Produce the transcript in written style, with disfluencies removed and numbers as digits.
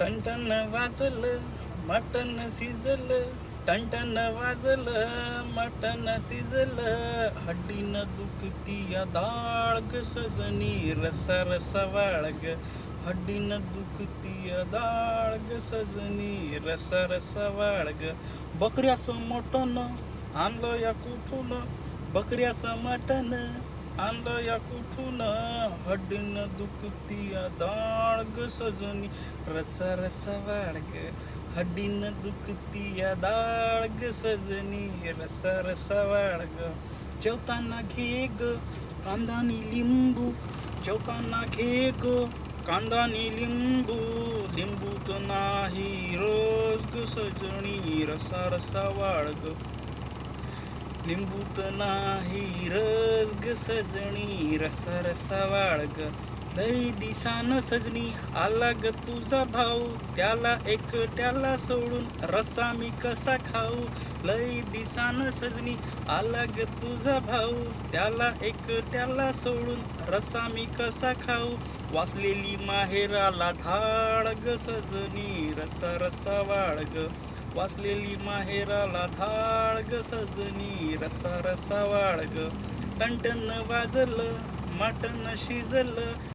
Ton वाजलं mutton शिजलं, ton वाजलं मटन शिजलं, हड्डीनं दुखती या डाळ ग सजनी, रसा रसा वाळग, हड्डीनं दुखती या डाळ ग सजनी, रसा रसा वाळग. बकऱ्याचं मटन आणलं या कुठून, बकऱ्याचं मटन आणलं या कुठून, हड्डीनं दुखती या डाळ ग सजनी, रसा रसा वाळग, हड्डीनं दुखती या डाळ ग सजनी, रसा रसा वाळग. जेवताना घे ग कांदानी लिंबू, जेवताना घे ग कांदानी लिंबू, लिंबू तर नाही रोज ग सजनी, रसा रसा वाळग, लिंबू तर नाही रस ग सजनी, रसा रसा वाळग. लई दिसान सजनी आला ग तुझा भाऊ, त्याला एकट्याला सोडून रसा मी कसा खाऊ, लई दिसान सजनी आला ग तुझा भाऊ, त्याला एकट्याला सोडून रसा मी कसा खाऊ, वाचलेली माहेराला धाड ग सजनी, रसा रसा वाळग, वाचलेली माहेराला धाड ग सजनी, रसा रसा वाळग. टन वाजलं मटन शिजलं,